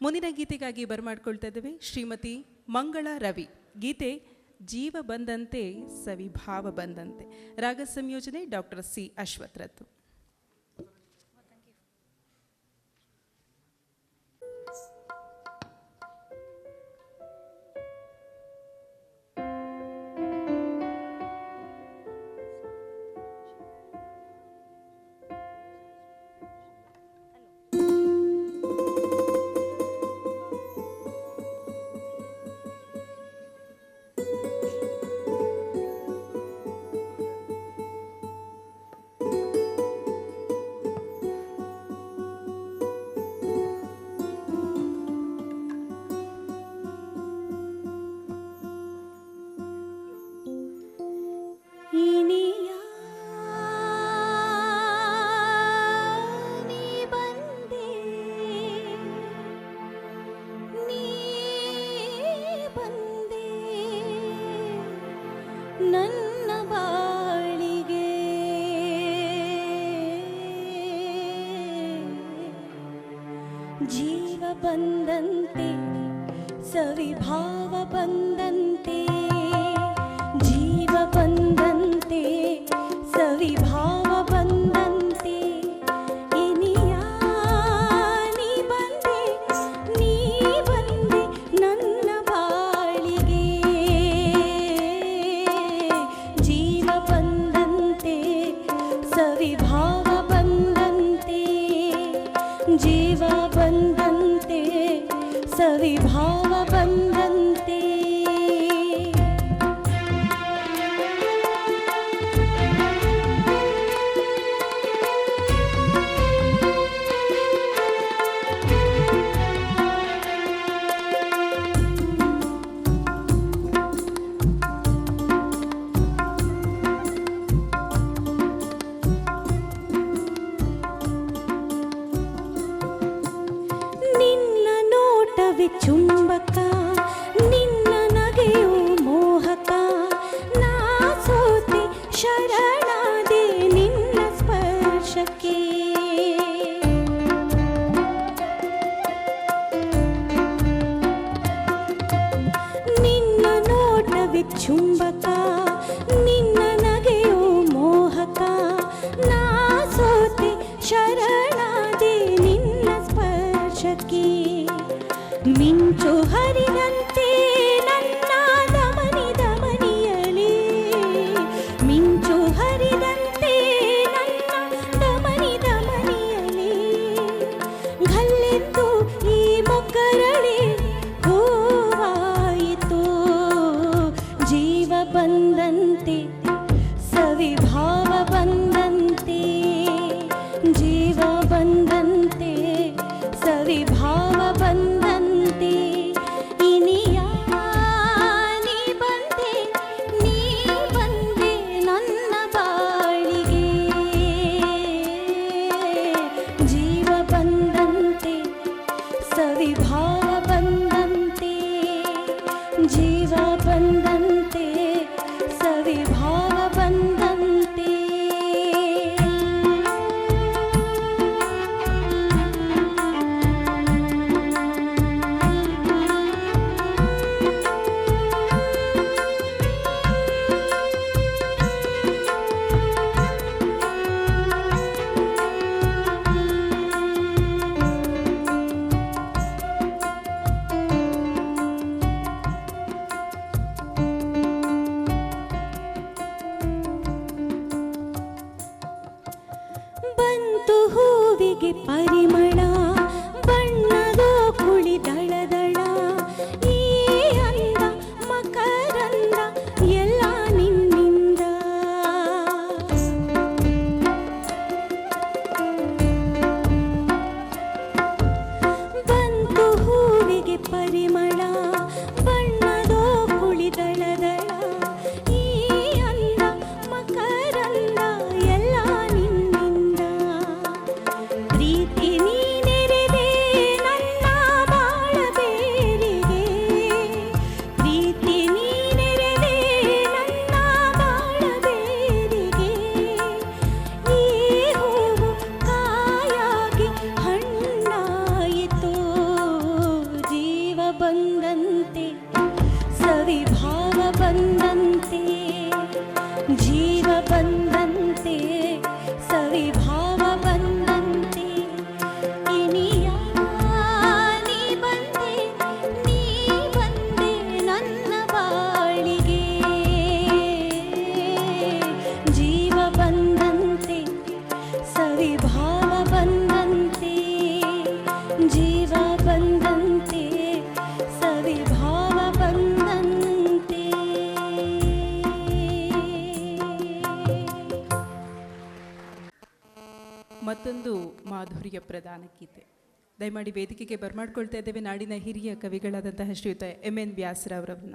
ಮುಂದಿನ ಗೀತೆಗಾಗಿ ಬರಮಾಡ್ಕೊಳ್ತಾ ಇದ್ದೇವೆ ಶ್ರೀಮತಿ ಮಂಗಳ ರವಿ. ಗೀತೆ ಜೀವ ಬಂದಂತೆ ಸವಿಭಾವ ಬಂದಂತೆ. ರಾಗ ಸಂಯೋಜನೆ ಡಾಕ್ಟರ್ ಸಿ ಅಶ್ವಥ್ರದ್ದು. ನನ್ನ ಬಾಳಿಗೆ ಜೀವ ಬಂದಂತೆ ಸವಿಭಾವ ಬಂದಂತೆ ಜೀವ ಬಂದಂತೆ ಸವಿಭಾವ ಬಂದಂತೆ ಇನಿಯ ನೀ ಬಂದೆ ನನ್ನ ಬಾಳಿಗೆ ಜೀವ ಬಂದಂತೆ ಸವಿಭಾವ ಬಂದಂತೆ ಜೀವ ಬಂದಂತೆ ಸವಿಭಾವ ಬಂದಂತೆ ಚುಂಬಕ ನಿನ್ನ ನಗೆಯು ಮೋಹಕ ನಾ ಸೋತೆ ಶರಣಾದೆ ನಿನ್ನ ಸ್ಪರ್ಶಕ್ಕೆ ನಿನ್ನ ನೋಟವೇ ಚುಂಬಕ ನಿನ್ನ ನಗೆಯು ಮೋಹಕ ನಾ ಸೋತೆ ಶರಣಾದೆ ನಿನ್ನ ಸ್ಪರ್ಶಕ್ಕೆ ಮಿಂಚು ಹರಿದಂತೆ ನನ್ನ ದಮನಿ ದಮನಿಯಲಿ ಮಿಂಚು ಹರಿದಂತೆ ನನ್ನ ದಮನಿ ದಮನಿಯಲಿ ಗಲ್ಲೆಂದು ಈ ಮೊಗ್ಗರಳಿ ಹೂವಾಯಿತು ಜೀವ ಬಂದಂತೆ ಸವಿಭಾವ ಬಂದಂತೆ ಜೀವ ಬಂದಂತೆ ಸವಿಭಾವ ಬಂದಂತೆ ಇನಿಯ ನೀ ಬಂದೆ ನನ್ನ ಬಾಳಿಗೆ ಜೀವ ಬಂದಂತೆ ಸವಿಭಾವ ಬಂದಂತೆ ಜೀವ ಬಂದಂತೆ ಸವಿಭಾವ ಬಂದಂತೆ ಮತ್ತೊಂದು ಮಾಧುರ್ಯ ಪ್ರಧಾನ ಗೀತೆ. ದಯಮಾಡಿ ವೇದಿಕೆಗೆ ಬರ್ಮಾಡ್ಕೊಳ್ತಾ ಇದ್ದೇವೆ ನಾಡಿನ ಹಿರಿಯ ಕವಿಗಳಾದಂತಹ ಶ್ರೀಯುತ ಎಂ ಎನ್ ವ್ಯಾಸರವರನ್ನ.